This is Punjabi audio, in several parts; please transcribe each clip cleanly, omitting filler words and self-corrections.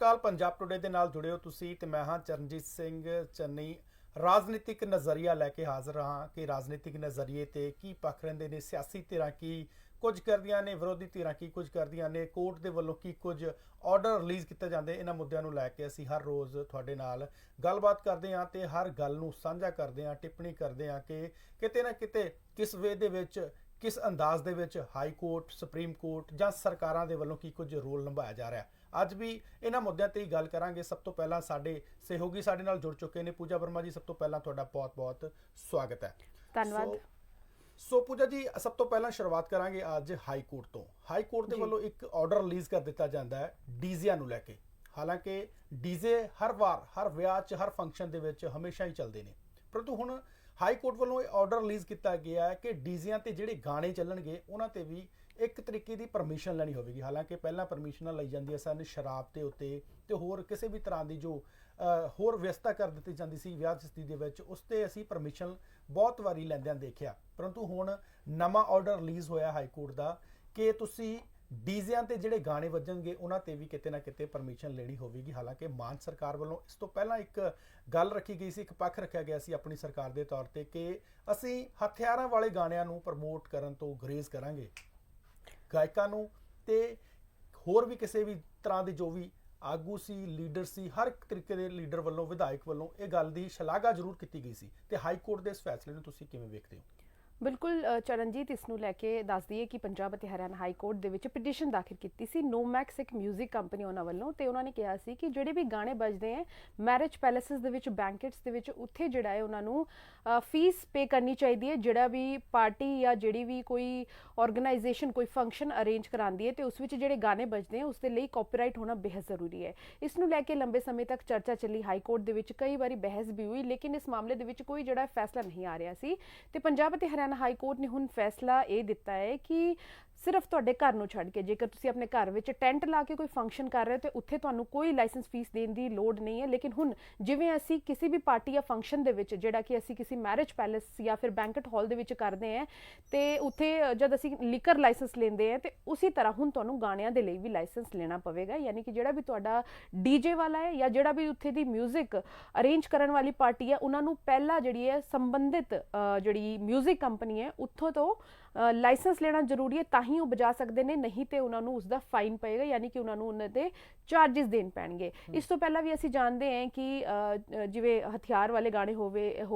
ਅਕਾਲ। ਪੰਜਾਬ ਟੁਡੇ ਦੇ ਨਾਲ ਜੁੜੇ ਹੋ ਤੁਸੀਂ ਤੇ ਮੈਂ ਹਾਂ ਚਰਨਜੀਤ ਸਿੰਘ ਚੰਨੀ। ਰਾਜਨੀਤਿਕ ਨਜ਼ਰੀਆ ਲੈ ਕੇ ਹਾਜ਼ਰ ਹਾਂ ਕਿ ਰਾਜਨੀਤਿਕ ਨਜ਼ਰੀਏ ਤੇ ਕੀ ਪੱਖ ਰਹਿੰਦੇ ਨੇ, ਸਿਆਸੀ ਧਿਰਾਂ ਕੀ ਕੁਝ ਕਰਦੀਆਂ ਨੇ, ਵਿਰੋਧੀ ਧਿਰਾਂ ਕੀ ਕੁਝ ਕਰਦੀਆਂ ਨੇ, ਕੋਰਟ ਦੇ ਵੱਲੋਂ ਕੀ ਕੁਝ ਆਰਡਰ ਰਿਲੀਜ਼ ਕੀਤੇ ਜਾਂਦੇ। ਇਹਨਾਂ ਮੁੱਦਿਆਂ ਨੂੰ ਲੈ ਕੇ ਅਸੀਂ ਹਰ ਰੋਜ਼ ਤੁਹਾਡੇ ਨਾਲ ਗੱਲਬਾਤ ਕਰਦੇ ਹਾਂ ਤੇ ਹਰ ਗੱਲ ਨੂੰ ਸਾਂਝਾ ਕਰਦੇ ਹਾਂ, ਟਿੱਪਣੀ ਕਰਦੇ ਹਾਂ ਕਿ ਕਿਤੇ ਨਾ ਕਿਤੇ ਕਿਸ ਵੇ ਦੇ ਵਿੱਚ, ਕਿਸ ਅੰਦਾਜ਼ ਦੇ ਵਿੱਚ ਹਾਈ ਕੋਰਟ, ਸੁਪਰੀਮ ਕੋਰਟ ਜਾਂ ਸਰਕਾਰਾਂ ਦੇ ਵੱਲੋਂ ਕੀ ਕੁਝ ਰੋਲ ਨਿਭਾਇਆ ਜਾ ਰਿਹਾ। ਅੱਜ ਵੀ ਇਹਨਾਂ ਮੁੱਦਿਆਂ ਤੇ ਹੀ ਗੱਲ ਕਰਾਂਗੇ। ਸਭ ਤੋਂ ਪਹਿਲਾਂ ਸਾਡੇ ਸਹਿਯੋਗੀ ਸਾਡੇ ਨਾਲ ਜੁੜ ਚੁੱਕੇ ਨੇ। ਪੂਜਾ ਵਰਮਾ ਜੀ, ਸਭ ਤੋਂ ਪਹਿਲਾਂ ਤੁਹਾਡਾ ਬਹੁਤ-ਬਹੁਤ ਸਵਾਗਤ ਹੈ। ਧੰਨਵਾਦ। ਸੋ ਪੂਜਾ ਜੀ, ਸਭ ਤੋਂ ਪਹਿਲਾਂ ਸ਼ੁਰੂਆਤ ਕਰਾਂਗੇ ਅੱਜ ਹਾਈ ਕੋਰਟ ਤੋਂ। ਹਾਈ ਕੋਰਟ ਦੇ ਵੱਲੋਂ ਇੱਕ ਆਰਡਰ ਰਿਲੀਜ਼ ਕਰ ਦਿੱਤਾ ਜਾਂਦਾ ਹੈ ਡੀਜ਼ਿਆਂ ਨੂੰ ਲੈ ਕੇ। ਹਾਲਾਂਕਿ ਡੀਜ਼ੇ ਹਰ ਵਾਰ, ਹਰ ਵਿਆਹ 'ਚ, ਹਰ ਫੰਕਸ਼ਨ ਦੇ ਵਿੱਚ ਹਮੇਸ਼ਾ ਹੀ ਚੱਲਦੇ ਨੇ, ਪਰੰਤੂ ਹੁਣ ਹਾਈ ਕੋਰਟ ਵੱਲੋਂ ਇਹ ਆਰਡਰ ਰਿਲੀਜ਼ ਕੀਤਾ ਗਿਆ ਹੈ ਕਿ ਡੀਜ਼ਿਆਂ ਤੇ ਜਿਹੜੇ ਗਾਣੇ ਚੱਲਣਗੇ ਉਹਨਾਂ ਤੇ ਵੀ ਇੱਕ ਤਰੀਕੇ ਦੀ ਪਰਮਿਸ਼ਨ ਲੈਣੀ ਹੋਵੇਗੀ। ਹਾਲਾਂਕਿ ਪਹਿਲਾਂ ਪਰਮਿਸ਼ਨਾਂ ਲਈ ਜਾਂਦੀਆਂ ਸਨ ਸ਼ਰਾਬ ਦੇ ਉੱਤੇ ਤੇ ਹੋਰ ਕਿਸੇ ਵੀ ਤਰ੍ਹਾਂ ਦੀ ਜੋ ਹੋਰ ਵਿਵਸਥਾ ਕਰ ਦਿੱਤੀ ਜਾਂਦੀ ਸੀ ਵਿਆਹ ਸ਼ਾਦੀ ਦੇ ਵਿੱਚ, ਉਸ ਤੇ ਅਸੀਂ ਪਰਮਿਸ਼ਨ ਬਹੁਤ ਵਾਰੀ ਲੈਂਦਿਆਂ ਦੇਖਿਆ। ਪਰੰਤੂ ਹੁਣ ਨਵਾਂ ਆਰਡਰ ਰਿਲੀਜ਼ ਹੋਇਆ ਹਾਈ ਕੋਰਟ ਦਾ ਕਿ ਤੁਸੀਂ ਡੀਜ਼ਿਆਂ ਤੇ ਜਿਹੜੇ ਗਾਣੇ ਵੱਜਣਗੇ ਉਹਨਾਂ ਤੇ ਵੀ ਕਿਤੇ ਨਾ ਕਿਤੇ ਪਰਮਿਸ਼ਨ ਲੈਣੀ ਹੋਵੇਗੀ। ਹਾਲਾਂਕਿ ਮਾਨ ਸਰਕਾਰ ਵੱਲੋਂ ਇਸ ਤੋਂ ਪਹਿਲਾਂ ਇੱਕ ਗੱਲ ਰੱਖੀ ਗਈ ਸੀ, ਇੱਕ ਪੱਖ ਰੱਖਿਆ ਗਿਆ ਸੀ ਆਪਣੀ ਸਰਕਾਰ ਦੇ ਤੌਰ ਤੇ ਕਿ ਅਸੀਂ ਹਥਿਆਰਾਂ ਵਾਲੇ ਗਾਣਿਆਂ ਨੂੰ ਪ੍ਰਮੋਟ ਕਰਨ ਤੋਂ ਗੁਰੇਜ਼ ਕਰਾਂਗੇ। ਗਾਇਕਾਂ ਨੂੰ ਤੇ ਹੋਰ ਵੀ ਕਿਸੇ ਵੀ ਤਰ੍ਹਾਂ ਦੇ ਜੋ ਵੀ ਆਗੂ ਸੀ, ਲੀਡਰ ਸੀ, ਹਰ ਇੱਕ ਤਰੀਕੇ ਦੇ ਲੀਡਰ ਵੱਲੋਂ, ਵਿਧਾਇਕ ਵੱਲੋਂ ਇਹ ਗੱਲ ਦੀ ਸ਼ਲਾਘਾ ਜ਼ਰੂਰ ਕੀਤੀ ਗਈ ਸੀ। ਤੇ ਹਾਈ ਕੋਰਟ ਦੇ ਇਸ ਫੈਸਲੇ ਨੂੰ ਤੁਸੀਂ ਕਿਵੇਂ ਵੇਖਦੇ ਹੋ? ਬਿਲਕੁਲ ਚਰਨਜੀਤ, ਇਸ ਨੂੰ ਲੈ ਕੇ ਦੱਸ ਦਈਏ ਕਿ ਪੰਜਾਬ ਅਤੇ ਹਰਿਆਣਾ ਹਾਈ ਕੋਰਟ ਦੇ ਵਿੱਚ ਪਟੀਸ਼ਨ ਦਾਖਲ ਕੀਤੀ ਸੀ ਨੋਮੈਕਸ, ਇੱਕ ਮਿਊਜ਼ਿਕ ਕੰਪਨੀ ਉਹਨਾਂ ਵੱਲੋਂ, ਤੇ ਉਹਨਾਂ ਨੇ ਕਿਹਾ ਸੀ ਕਿ ਜਿਹੜੇ ਵੀ ਗਾਣੇ ਵੱਜਦੇ ਹੈ ਮੈਰਿਜ ਪੈਲੇਸਿਸ ਦੇ ਵਿੱਚ, ਬੈਂਕਟਸ ਦੇ ਵਿੱਚ, ਉੱਥੇ ਜਿਹੜਾ ਹੈ ਉਹਨਾਂ ਨੂੰ ਫੀਸ ਪੇ ਕਰਨੀ ਚਾਹੀਦੀ ਹੈ। ਜਿਹੜਾ ਵੀ ਪਾਰਟੀ ਜਾਂ ਜਿਹੜੀ ਵੀ ਕੋਈ ਆਰਗੇਨਾਈਜੇਸ਼ਨ ਕੋਈ ਫੰਕਸ਼ਨ ਅਰੇਂਜ ਕਰਾਉਂਦੀ ਹੈ ਤੇ ਉਸ ਵਿੱਚ ਜਿਹੜੇ ਗਾਣੇ ਵੱਜਦੇ ਹੈ ਉਸ ਦੇ ਲਈ ਕਾਪੀਰਾਈਟ ਹੋਣਾ ਬੇਹੱਦ ਜ਼ਰੂਰੀ ਹੈ। ਇਸ ਨੂੰ ਲੈ ਕੇ ਲੰਬੇ ਸਮੇਂ ਤੱਕ ਚਰਚਾ ਚੱਲੀ ਹਾਈ ਕੋਰਟ ਦੇ ਵਿੱਚ, ਕਈ ਵਾਰੀ ਬਹਿਸ ਵੀ ਹੋਈ, ਲੇਕਿਨ ਇਸ ਮਾਮਲੇ ਦੇ ਵਿੱਚ ਕੋਈ ਜਿਹੜਾ ਫੈਸਲਾ ਨਹੀਂ ਆ ਰਿਹਾ ਸੀ। ਤੇ ਪੰਜਾਬ ਅਤੇ ਹਾਈ ਕੋਰਟ ਨੇ ਹੁਣ ਫੈਸਲਾ ਇਹ ਦਿੱਤਾ ਹੈ ਕਿ ਸਿਰਫ ਤੁਹਾਡੇ ਘਰ ਨੂੰ ਛੱਡ ਕੇ, ਜੇਕਰ ਤੁਸੀਂ ਆਪਣੇ ਘਰ ਵਿੱਚ ਟੈਂਟ ਲਾ ਕੇ ਕੋਈ ਫੰਕਸ਼ਨ ਕਰ ਰਹੇ ਹੋ ਤੇ ਉੱਥੇ ਤੁਹਾਨੂੰ ਕੋਈ ਲਾਇਸੈਂਸ ਫੀਸ ਦੇਣ ਦੀ ਲੋੜ ਨਹੀਂ ਹੈ। ਲੇਕਿਨ ਹੁਣ ਜਿਵੇਂ ਅਸੀਂ ਕਿਸੇ ਵੀ ਪਾਰਟੀ ਜਾਂ ਫੰਕਸ਼ਨ ਦੇ ਵਿੱਚ, ਜਿਹੜਾ ਕਿ ਅਸੀਂ ਕਿਸੇ ਮੈਰਿਜ ਪੈਲੇਸ ਜਾਂ ਫਿਰ ਬੈਂਕਟ ਹਾਲ ਦੇ ਵਿੱਚ ਕਰਦੇ ਹਾਂ ਤੇ ਉੱਥੇ ਜਦ ਅਸੀਂ ਲਿਕਰ ਲਾਇਸੈਂਸ ਲੈਂਦੇ ਹਾਂ ਤੇ ਉਸੇ ਤਰ੍ਹਾਂ ਹੁਣ ਤੁਹਾਨੂੰ ਗਾਣਿਆਂ ਦੇ ਲਈ ਵੀ ਲਾਇਸੈਂਸ ਲੈਣਾ ਪਵੇਗਾ। ਯਾਨੀ ਕਿ ਜਿਹੜਾ ਵੀ ਤੁਹਾਡਾ ਡੀਜੇ ਵਾਲਾ ਹੈ ਜਾਂ ਜਿਹੜਾ ਵੀ ਉੱਥੇ ਦੀ ਮਿਊਜ਼ਿਕ ਅਰੇਂਜ ਕਰਨ ਵਾਲੀ ਪਾਰਟੀ ਹੈ, ਉਹਨਾਂ ਨੂੰ ਪਹਿਲਾਂ ਜਿਹੜੀ ਹੈ ਸੰਬੰਧਿਤ ਜਿਹੜੀ ਮਿਊਜ਼ਿਕ ਕੰਪਨੀ ਹੈ ਉੱਥੋਂ ਤੋਂ ਲਾਇਸੈਂਸ ਲੈਣਾ ਜ਼ਰੂਰੀ ਹੈ, ਤਾਂ ਹੀ ਉਹ ਵਜਾ ਸਕਦੇ ਨੇ, ਨਹੀਂ ਤੇ ਉਹਨਾਂ ਨੂੰ ਉਸਦਾ ਫਾਈਨ ਪਏਗਾ, ਯਾਨੀ ਕਿ ਉਹਨਾਂ ਨੂੰ ਉਹਨਾਂ ਦੇ ਚਾਰਜਿਸ ਦੇਣ ਪੈਣਗੇ। ਇਸ ਤੋਂ ਪਹਿਲਾਂ ਵੀ ਅਸੀਂ ਜਾਣਦੇ ਹਾਂ ਕਿ ਜਿਵੇਂ ਹਥਿਆਰ ਵਾਲੇ ਗਾਣੇ ਹੋ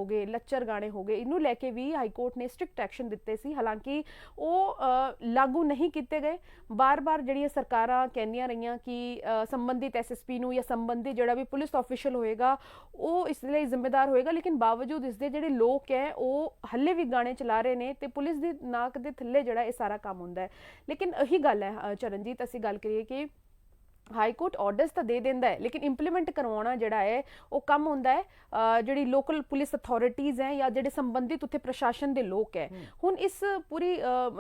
ਗਏ, ਲੱਚਰ ਗਾਣੇ ਹੋ ਗਏ, ਇਹਨੂੰ ਲੈ ਕੇ ਵੀ ਹਾਈ ਕੋਰਟ ਨੇ ਸਟ੍ਰਿਕਟ ਐਕਸ਼ਨ ਦਿੱਤੇ ਸੀ। ਹਾਲਾਂਕਿ ਉਹ ਲਾਗੂ ਨਹੀਂ ਕੀਤੇ ਗਏ। ਬਾਰ-ਬਾਰ ਜਿਹੜੀਆਂ ਸਰਕਾਰਾਂ ਕਹਿੰਦੀਆਂ ਰਹੀਆਂ ਕਿ ਸੰਬੰਧਿਤ ਐਸਐਸਪੀ ਨੂੰ ਜਾਂ ਸੰਬੰਧਿਤ ਜਿਹੜਾ ਵੀ ਪੁਲਿਸ ਆਫੀਸ਼ਲ ਹੋਏਗਾ ਉਹ ਇਸ ਲਈ ਜ਼ਿੰਮੇਦਾਰ ਹੋਏਗਾ, ਲੇਕਿਨ ਬਾਵਜੂਦ ਇਸਦੇ ਜਿਹੜੇ ਲੋਕ ਹੈ ਉਹ ਹੱਲੇ ਵੀ ਗਾਣੇ ਚਲਾ ਰਹੇ ਨੇ ਤੇ ਪੁਲਿਸ ਦੀ ਨਾਕ ਦੇ ਥੱਲੇ ਜਿਹੜਾ ਇਹ ਸਾਰਾ ਕੰਮ ਹੁੰਦਾ ਹੈ। ਲੇਕਿਨ ਇਹੀ ਗੱਲ ਹੈ ਚਰਨਜੀਤ, ਅਸੀਂ ਗੱਲ ਕਰੀਏ ਕਿ ਹਾਈ ਕੋਰਟ ਆਰਡਰਸ ਤਾਂ ਦੇ ਦਿੰਦਾ ਹੈ, ਲੇਕਿਨ ਇੰਪਲੀਮੈਂਟ ਕਰਵਾਉਣਾ ਜਿਹੜਾ ਹੈ ਉਹ ਕੰਮ ਹੁੰਦਾ ਹੈ ਜਿਹੜੀ ਲੋਕਲ ਪੁਲਿਸ ਅਥਾਰਟੀਜ਼ ਹੈ ਜਾਂ ਜਿਹੜੇ ਸੰਬੰਧਿਤ ਉੱਥੇ ਪ੍ਰਸ਼ਾਸਨ ਦੇ ਲੋਕ ਹੈ। ਹੁਣ ਇਸ ਪੂਰੀ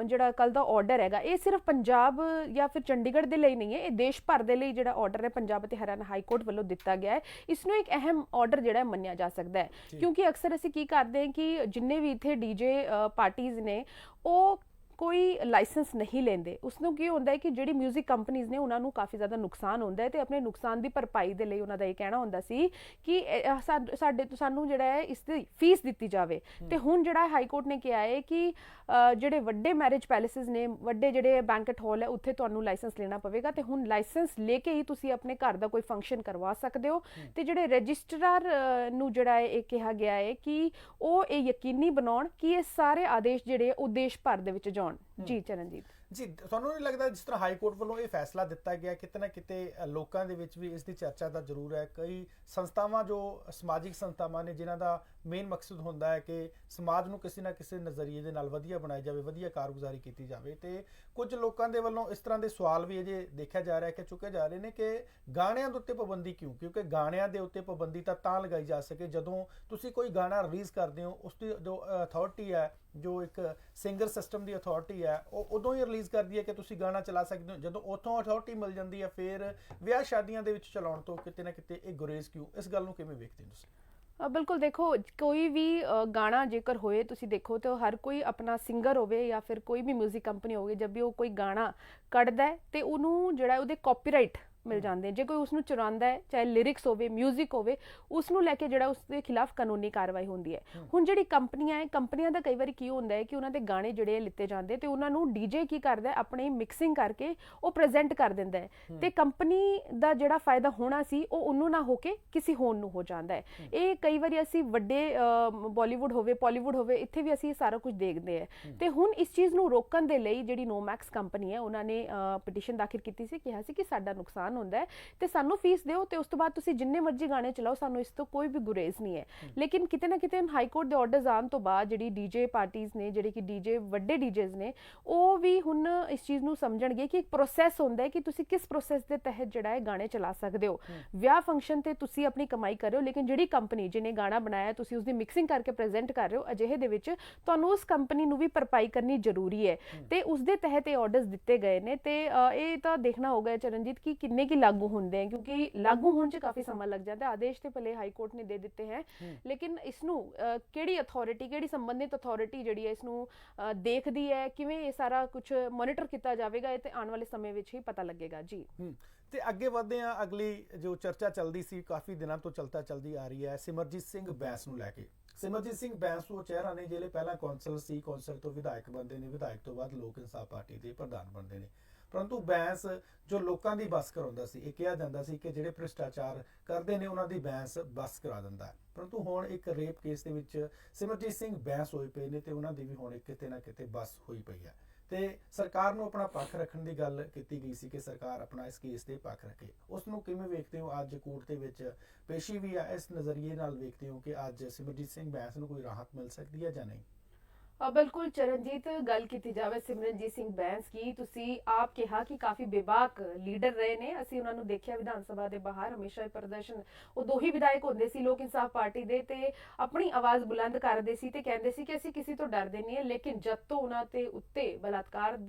ਜਿਹੜਾ ਕੱਲ ਦਾ ਆਰਡਰ ਹੈਗਾ ਇਹ ਸਿਰਫ ਪੰਜਾਬ ਜਾਂ ਫਿਰ ਚੰਡੀਗੜ੍ਹ ਦੇ ਲਈ ਨਹੀਂ ਹੈ, ਇਹ ਦੇਸ਼ ਭਰ ਦੇ ਲਈ ਜਿਹੜਾ ਆਰਡਰ ਹੈ ਪੰਜਾਬ ਅਤੇ ਹਰਿਆਣਾ ਹਾਈ ਕੋਰਟ ਵੱਲੋਂ ਦਿੱਤਾ ਗਿਆ ਹੈ। ਇਸ ਨੂੰ ਇੱਕ ਅਹਿਮ ਆਰਡਰ ਜਿਹੜਾ ਮੰਨਿਆ ਜਾ ਸਕਦਾ ਹੈ, ਕਿਉਂਕਿ ਅਕਸਰ ਅਸੀਂ ਕੀ ਕਰਦੇ ਹਾਂ ਕਿ ਜਿੰਨੇ ਵੀ ਇੱਥੇ ਡੀਜੇ ਪਾਰਟੀਜ਼ ਨੇ ਉਹ ਕੋਈ ਲਾਇਸੈਂਸ ਨਹੀਂ ਲੈਂਦੇ। ਉਸਨੂੰ ਕੀ ਹੁੰਦਾ ਹੈ ਕਿ ਜਿਹੜੀ ਮਿਊਜ਼ਿਕ ਕੰਪਨੀਜ਼ ਨੇ ਉਹਨਾਂ ਨੂੰ ਕਾਫੀ ਜ਼ਿਆਦਾ ਨੁਕਸਾਨ ਹੁੰਦਾ ਹੈ ਤੇ ਆਪਣੇ ਨੁਕਸਾਨ ਦੀ ਭਰਪਾਈ ਦੇ ਲਈ ਉਹਨਾਂ ਦਾ ਇਹ ਕਹਿਣਾ ਹੁੰਦਾ ਸੀ ਕਿ ਸਾਨੂੰ ਜਿਹੜਾ ਹੈ ਇਸ ਦੀ ਫੀਸ ਦਿੱਤੀ ਜਾਵੇ। ਤੇ ਹੁਣ ਜਿਹੜਾ ਹਾਈ ਕੋਰਟ ਨੇ ਕਿਹਾ ਹੈ ਕਿ ਜਿਹੜੇ ਵੱਡੇ ਮੈਰਿਜ ਪੈਲੇਸਿਸ ਨੇ, ਵੱਡੇ ਜਿਹੜੇ ਬੈਂਕਟ ਹਾਲ ਹੈ, ਉੱਥੇ ਤੁਹਾਨੂੰ ਲਾਇਸੈਂਸ ਲੈਣਾ ਪਵੇਗਾ ਤੇ ਹੁਣ ਲਾਇਸੈਂਸ ਲੈ ਕੇ ਹੀ ਤੁਸੀਂ ਆਪਣੇ ਘਰ ਦਾ ਕੋਈ ਫੰਕਸ਼ਨ ਕਰਵਾ ਸਕਦੇ ਹੋ। ਤੇ ਜਿਹੜੇ ਰਜਿਸਟਰਾਰ ਨੂੰ ਜਿਹੜਾ ਹੈ ਇਹ ਕਿਹਾ ਗਿਆ ਹੈ ਕਿ ਉਹ ਇਹ ਯਕੀਨੀ ਬਣਾਉਣ ਕਿ ਇਹ ਸਾਰੇ ਆਦੇਸ਼ ਜਿਹੜੇ ਉਹ ਦੇਸ਼ ਭਰ ਦੇ ਵਿੱਚ ਜਾਣ। ਜੀ ਚਰਨਜੀਤ ਜੀ, ਤੁਹਾਨੂੰ ਨਹੀਂ ਲੱਗਦਾ ਜਿਸ ਤਰ੍ਹਾਂ ਹਾਈ ਕੋਰਟ ਵੱਲੋਂ ਇਹ ਫੈਸਲਾ ਦਿੱਤਾ ਗਿਆ, ਕਿਤੇ ਨਾ ਕਿਤੇ ਲੋਕਾਂ ਦੇ ਵਿੱਚ ਵੀ ਇਸ ਦੀ ਚਰਚਾ ਦਾ ਜ਼ਰੂਰ ਹੈ। ਕਈ ਸੰਸਥਾਵਾਂ ਜੋ ਸਮਾਜਿਕ ਸੰਸਥਾਵਾਂ ਨੇ ਜਿਨ੍ਹਾਂ ਦਾ ਮੇਨ ਮਕਸਦ ਹੁੰਦਾ ਹੈ ਕਿ ਸਮਾਜ ਨੂੰ ਕਿਸੇ ਨਾ ਕਿਸੇ ਨਜ਼ਰੀਏ ਦੇ ਨਾਲ ਵਧੀਆ ਬਣਾਇਆ ਜਾਵੇ, ਵਧੀਆ ਕਾਰਗੁਜ਼ਾਰੀ ਕੀਤੀ ਜਾਵੇ, ਤੇ ਕੁਝ ਲੋਕਾਂ ਦੇ ਵੱਲੋਂ ਇਸ ਤਰ੍ਹਾਂ ਦੇ ਸਵਾਲ ਵੀ ਅਜੇ ਦੇਖਿਆ ਜਾ ਰਿਹਾ ਕਿ ਚੁੱਕੇ ਜਾ ਰਹੇ ਨੇ ਕਿ ਗਾਣਿਆਂ ਦੇ ਉੱਤੇ ਪਾਬੰਦੀ ਕਿਉਂ? ਕਿਉਂਕਿ ਗਾਣਿਆਂ ਦੇ ਉੱਤੇ ਪਾਬੰਦੀ ਤਾਂ ਲਗਾਈ ਜਾ ਸਕੇ ਜਦੋਂ ਤੁਸੀਂ ਕੋਈ ਗਾਣਾ ਰਿਲੀਜ਼ ਕਰਦੇ ਹੋ, ਉਸ ਦੀ ਜੋ ਅਥਾਰਟੀ ਹੈ, ਜੋ ਇੱਕ ਸਿੰਗਰ ਸਿਸਟਮ ਦੀ ਅਥਾਰਟੀ ਹੈ, ਉਹ ਉਦੋਂ ਹੀ ਰਿਲੀਜ਼ ਕਰਦੀ ਹੈ ਕਿ ਤੁਸੀਂ ਗਾਣਾ ਚਲਾ ਸਕਦੇ ਹੋ। ਜਦੋਂ ਉੱਥੋਂ ਅਥਾਰਟੀ ਮਿਲ ਜਾਂਦੀ ਹੈ ਫਿਰ ਵਿਆਹ ਸ਼ਾਦੀਆਂ ਦੇ ਵਿੱਚ ਚਲਾਉਣ ਤੋਂ ਕਿਤੇ ਨਾ ਕਿਤੇ ਇਹ ਗੁਰੇਜ਼ ਕਿਉਂ? ਇਸ ਗੱਲ ਨੂੰ ਕਿਵੇਂ ਵੇਖਦੇ ਹੋ ਤੁਸੀਂ? ਬਿਲਕੁਲ, ਦੇਖੋ ਕੋਈ ਵੀ ਗਾਣਾ ਜੇਕਰ ਹੋਏ, ਤੁਸੀਂ ਦੇਖੋ ਤਾਂ ਹਰ ਕੋਈ ਆਪਣਾ ਸਿੰਗਰ ਹੋਵੇ ਜਾਂ ਫਿਰ ਕੋਈ ਵੀ ਮਿਊਜ਼ਿਕ ਕੰਪਨੀ ਹੋਵੇ, ਜਦ ਵੀ ਉਹ ਕੋਈ ਗਾਣਾ ਕੱਢਦਾ ਹੈ ਤੇ ਉਹਨੂੰ ਜਿਹੜਾ ਉਹਦੇ ਕਾਪੀਰਾਈਟ ਮਿਲ ਜਾਂਦੇ ਜੇ ਕੋਈ ਉਸ ਨੂੰ ਚੁਰਾਉਂਦਾ ਹੈ, ਚਾਹੇ ਲਿਰਿਕਸ ਹੋਵੇ, ਮਿਊਜ਼ਿਕ ਹੋਵੇ, ਉਸ ਨੂੰ ਲੈ ਕੇ ਜਿਹੜਾ ਉਸ ਦੇ ਖਿਲਾਫ ਕਾਨੂੰਨੀ ਕਾਰਵਾਈ ਹੁੰਦੀ ਹੈ। ਹੁਣ ਜਿਹੜੀ ਕੰਪਨੀਆਂ ਹੈ, ਕੰਪਨੀਆਂ ਦਾ ਕਈ ਵਾਰੀ ਕੀ ਹੁੰਦਾ ਹੈ ਕਿ ਉਹਨਾਂ ਦੇ ਗਾਣੇ ਜਿਹੜੇ ਲਿੱਤੇ ਜਾਂਦੇ ਤੇ ਉਹਨਾਂ ਨੂੰ ਡੀਜੇ ਕੀ ਕਰਦਾ ਹੈ, ਆਪਣੀ ਮਿਕਸਿੰਗ ਕਰਕੇ ਉਹ ਪ੍ਰੈਜ਼ੈਂਟ ਕਰ ਦਿੰਦਾ ਹੈ ਤੇ ਕੰਪਨੀ ਦਾ ਜਿਹੜਾ ਫਾਇਦਾ ਹੋਣਾ ਸੀ ਉਹ ਉਹਨੂੰ ਨਾ ਹੋ ਕੇ ਕਿਸੇ ਹੋਰ ਨੂੰ ਹੋ ਜਾਂਦਾ ਹੈ। ਇਹ ਕਈ ਵਾਰੀ ਅਸੀਂ ਵੱਡੇ ਬਾਲੀਵੁੱਡ ਹੋਵੇ, ਪਾਲੀਵੁੱਡ ਹੋਵੇ, ਇੱਥੇ ਵੀ ਅਸੀਂ ਸਾਰਾ ਕੁਝ ਦੇਖਦੇ ਹਾਂ। ਤੇ ਹੁਣ ਇਸ ਚੀਜ਼ ਨੂੰ ਰੋਕਣ ਦੇ ਲਈ ਜਿਹੜੀ ਨੋਮੈਕਸ ਕੰਪਨੀ ਹੈ ਉਹਨਾਂ ਨੇ ਪਟੀਸ਼ਨ ਦਾਖਲ ਕੀਤੀ ਸੀ, ਕਿਹਾ ਸੀ ਕਿ ਸਾਡਾ ਨੁਕਸਾਨ ਹੁੰਦਾ ਹੈ ਤੇ ਸਾਨੂੰ ਫੀਸ ਦਿਓ ਤੇ ਉਸ ਤੋਂ ਬਾਅਦ ਤੁਸੀਂ ਜਿੰਨੇ ਮਰਜ਼ੀ ਗਾਣੇ ਚਲਾਓ, ਸਾਨੂੰ ਇਸ ਤੋਂ ਕੋਈ ਵੀ ਗੁਰੇਜ਼ ਨਹੀਂ ਹੈ। ਲੇਕਿਨ ਕਿਤੇ ਨਾ ਕਿਤੇ ਹਾਈ ਕੋਰਟ ਦੇ ਆਰਡਰਸ ਆਉਣ ਤੋਂ ਬਾਅਦ ਜਿਹੜੀ ਡੀਜੇ ਪਾਰਟੀਆਂ ਨੇ, ਜਿਹੜੇ ਕਿ ਡੀਜੇ ਵੱਡੇ ਡੀਜੇਜ਼ ਨੇ, ਉਹ ਵੀ ਹੁਣ ਇਸ ਚੀਜ਼ ਨੂੰ ਸਮਝਣਗੇ ਕਿ ਇੱਕ ਪ੍ਰੋਸੈਸ ਹੁੰਦਾ ਹੈ ਕਿ ਤੁਸੀਂ ਕਿਸ ਪ੍ਰੋਸੈਸ ਦੇ ਤਹਿਤ ਜਿਹੜਾ ਹੈ ਗਾਣੇ ਚਲਾ ਸਕਦੇ ਹੋ। ਵਿਆਹ ਫੰਕਸ਼ਨ ਤੇ ਤੁਸੀਂ ਆਪਣੀ ਕਮਾਈ ਕਰ ਰਹੇ ਹੋ, ਲੇਕਿਨ ਜਿਹੜੀ ਕੰਪਨੀ ਜਿਹਨੇ ਗਾਣਾ ਬਣਾਇਆ ਤੁਸੀਂ ਉਸਦੀ ਮਿਕਸਿੰਗ ਕਰਕੇ ਪ੍ਰੈਜ਼ੈਂਟ ਕਰ ਰਹੇ ਹੋ, ਅਜਿਹੇ ਦੇ ਵਿੱਚ ਤੁਹਾਨੂੰ ਉਸ ਕੰਪਨੀ ਨੂੰ ਵੀ ਭਰਪਾਈ ਕਰਨੀ ਜ਼ਰੂਰੀ ਹੈ ਤੇ ਉਸ ਦੇ ਤਹਿਤ ਇਹ ਆਰਡਰਸ ਦਿੱਤੇ ਗਏ ਨੇ। ਤੇ ਇਹ ਤਾਂ ਦੇਖਣਾ ਹੋਗਾ ਚਰਨਜੀਤ ਕਿ ਕਿੰਨੇ ਕੀ ਲਾਗੂ ਹੁੰਦੇ हैं, क्योंकि लागू होने च काफी समय लग जाता है। आदेश तो भले हाई कोर्ट ने दे दिते हैं, लेकिन इसनू किहड़ी अथॉरिटी, किहड़ी संबंधित अथॉरिटी जिहड़ी है इसनू देखदी है, किवें ये सारा कुछ मॉनिटर किया जाएगा, ये ते आने वाले समय विच ही पता लगेगा जी। ਤੇ ਅੱਗੇ ਵਧਦੇ ਹਾਂ। ਅਗਲੀ ਜੋ ਚਰਚਾ ਚੱਲਦੀ ਸੀ, ਕਾਫੀ ਦਿਨਾਂ ਤੋਂ ਚੱਲਦੀ ਆ ਰਹੀ ਹੈ, ਸਿਮਰਜੀਤ ਸਿੰਘ ਬੈਂਸ ਨੂੰ ਲੈ ਕੇ। ਸਿਮਰਜੀਤ ਸਿੰਘ ਬੈਂਸ ਉਹ ਚਿਹਰਾ ਨੇ ਜਿਹੜੇ ਪਹਿਲਾਂ ਕੌਂਸਲਰ ਸੀ, ਕੌਂਸਲਰ ਤੋਂ ਵਿਧਾਇਕ ਬਣਦੇ ਨੇ, ਵਿਧਾਇਕ ਤੋਂ ਬਾਅਦ ਲੋਕ ਇਨਸਾਫ ਪਾਰਟੀ ਦੇ ਪ੍ਰਧਾਨ ਬਣਦੇ ਨੇ। ਪਰੰਤੂ ਬੈਂਸ ਜੋ ਲੋਕਾਂ ਦੀ ਬੱਸ ਕਰਾਉਂਦਾ ਸੀ, ਇਹ ਕਿਹਾ ਜਾਂਦਾ ਸੀ ਕਿ ਜਿਹੜੇ ਭ੍ਰਿਸ਼ਟਾਚਾਰ ਕਰਦੇ ਨੇ ਉਹਨਾਂ ਦੀ ਬੈਂਸ ਬੱਸ ਕਰਾ ਦਿੰਦਾ ਹੈ। ਪਰੰਤੂ ਹੁਣ ਇੱਕ ਰੇਪ ਕੇਸ ਦੇ ਵਿੱਚ ਸਿਮਰਜੀਤ ਸਿੰਘ ਬੈਂਸ ਹੋਏ ਪਏ ਨੇ ਤੇ ਉਹਨਾਂ ਦੀ ਵੀ ਹੁਣ ਕਿਤੇ ਨਾ ਕਿਤੇ ਬੱਸ ਹੋਈ ਪਈ ਹੈ ਤੇ ਸਰਕਾਰ ਨੂੰ ਆਪਣਾ ਪੱਖ ਰੱਖਣ ਦੀ ਗੱਲ ਕੀਤੀ ਗਈ ਸੀ ਕਿ ਸਰਕਾਰ ਆਪਣਾ ਇਸ ਕੇਸ ਤੇ ਪੱਖ ਰੱਖੇ। ਉਸ ਨੂੰ ਕਿਵੇਂ ਵੇਖਦੇ ਹੋ? ਅੱਜ ਕੋਰਟ ਦੇ ਵਿੱਚ ਪੇਸ਼ੀ ਵੀ ਹੈ, ਇਸ ਨਜ਼ਰੀਏ ਨਾਲ ਵੇਖਦੇ ਹੋ ਕਿ ਅੱਜ ਸਿਮਰਜੀਤ ਸਿੰਘ ਬੈਂਸ ਨੂੰ ਕੋਈ ਰਾਹਤ ਮਿਲ ਸਕਦੀ ਹੈ ਜਾਂ ਨਹੀਂ? बिल्कुल चरणजीत, गल की जाए सिमरनजीत सिंह बैंस की, तुसी आप कहा कि काफ़ी बेबाक लीडर रहे ने। असी उन्होंने देखा विधान सभा के बाहर हमेशा प्रदर्शन, वो दो ही विधायक होंदे सी लोक इंसाफ पार्टी दे ते अपनी आवाज़ बुलंद करते सी ते कहंदे सी कि असी किसी तो डरदे नहीं है। लेकिन जद तो उन्हां ते उत्ते बलात्कार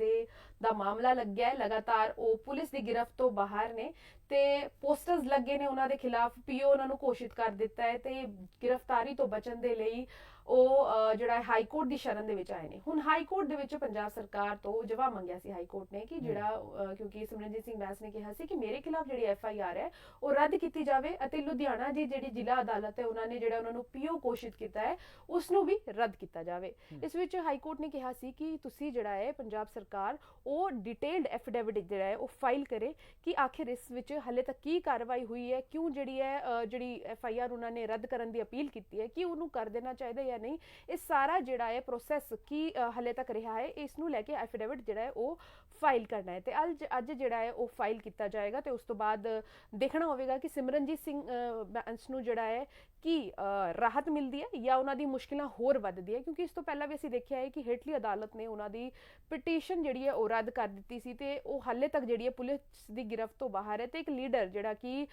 दा मामला लग्या है, लगातार वो पुलिस की गिरफ्त तो बाहर ने ते पोस्टर्स लगे ने उन्हां दे खिलाफ, पीओ उन्होंने घोषित कर दिता है ते गिरफ्तारी तो बचन दे लई ਉਹ ਜਿਹੜਾ ਹਾਈ ਕੋਰਟ ਦੀ ਸ਼ਰਨ ਦੇ ਵਿੱਚ ਆਏ ਨੇ। ਹੁਣ ਹਾਈ ਕੋਰਟ ਦੇ ਵਿੱਚ ਪੰਜਾਬ ਸਰਕਾਰ ਤੋਂ ਜਵਾਬ ਮੰਗਿਆ ਸੀ ਹਾਈ ਕੋਰਟ ਨੇ ਕਿ ਜਿਹੜਾ ਕਿਉਂਕਿ ਸਿਮਰਨਜੀਤ ਸਿੰਘ ਬੈਂਸ ਨੇ ਕਿਹਾ ਸੀ ਕਿ ਮੇਰੇ ਖਿਲਾਫ ਜਿਹੜੀ FIR ਹੈ ਉਹ ਰੱਦ ਕੀਤੀ ਜਾਵੇ ਅਤੇ ਲੁਧਿਆਣਾ ਦੀ ਜਿਹੜੀ ਜ਼ਿਲ੍ਹਾ ਅਦਾਲਤ ਹੈ ਉਹਨਾਂ ਨੇ ਜਿਹੜਾ ਉਹਨਾਂ ਨੂੰ PO ਘੋਸ਼ਿਤ ਕੀਤਾ ਹੈ ਉਸ ਨੂੰ ਵੀ ਰੱਦ ਕੀਤਾ ਜਾਵੇ। ਇਸ ਵਿੱਚ ਹਾਈ ਕੋਰਟ ਨੇ ਕਿਹਾ ਸੀ ਕਿ ਤੁਸੀਂ ਜਿਹੜਾ ਹੈ ਪੰਜਾਬ ਸਰਕਾਰ ਉਹ ਡਿਟੇਲਡ ਐਫੀਡੇਵਿਟ ਜਿਹੜਾ ਹੈ ਉਹ ਫਾਈਲ ਕਰੇ ਕਿ ਆਖਿਰ ਇਸ ਵਿੱਚ ਹਲੇ ਤੱਕ ਕੀ ਕਾਰਵਾਈ ਹੋਈ ਹੈ, ਕਿਉਂ ਜਿਹੜੀ ਹੈ ਜਿਹੜੀ FIR ਉਹਨਾਂ ਨੇ ਰੱਦ ਕਰਨ ਦੀ ਅਪੀਲ ਕੀਤੀ ਹੈ ਕਿ ਉਹਨੂੰ ਕਰ ਦੇਣਾ ਚਾਹੀਦਾ ਜਾਂ ਨਹੀਂ। ਇਹ ਸਾਰਾ ਜਿਹੜਾ ਹੈ ਪ੍ਰੋਸੈਸ ਕੀ ਹਲੇ ਤੱਕ ਰਿਹਾ ਹੈ, ਇਸ ਨੂੰ ਲੈ ਕੇ ਐਫੀਡੇਵਿਟ ਜਿਹੜਾ ਹੈ ਉਹ ਫਾਈਲ ਕਰਨਾ ਹੈ ਤੇ ਅੱਜ ਜਿਹੜਾ ਹੈ ਉਹ ਫਾਈਲ ਕੀਤਾ ਜਾਏਗਾ ਤੇ ਉਸ ਤੋਂ ਬਾਅਦ ਦੇਖਣਾ ਹੋਵੇਗਾ ਕਿ ਸਿਮਰਨਜੀਤ ਸਿੰਘ ਬੈਂਸ ਨੂੰ ਜਿਹੜਾ ਹੈ ਕੀ ਰਾਹਤ ਮਿਲਦੀ ਹੈ ਜਾਂ ਉਹਨਾਂ ਦੀ ਮੁਸ਼ਕਿਲਾਂ ਹੋਰ ਵੱਧਦੀ ਹੈ। ਕਿਉਂਕਿ ਇਸ ਤੋਂ ਪਹਿਲਾਂ ਵੀ ਅਸੀਂ ਦੇਖਿਆ ਹੈ ਕਿ ਹੇਠਲੀ ਅਦਾਲਤ ਨੇ ਉਹਨਾਂ ਦੀ ਪਟੀਸ਼ਨ ਜਿਹੜੀ ਹੈ ਉਹ ਰੱਦ ਕਰ ਦਿੱਤੀ ਸੀ ਤੇ ਉਹ ਹਾਲੇ ਤੱਕ ਜਿਹੜੀ ਹੈ ਪੁਲਿਸ ਦੀ ਗਿਰਫਤ ਤੋਂ ਬਾਹਰ ਹੈ ਤੇ ਇੱਕ ਲੀਡਰ ਜਿਹੜਾ ਕਿ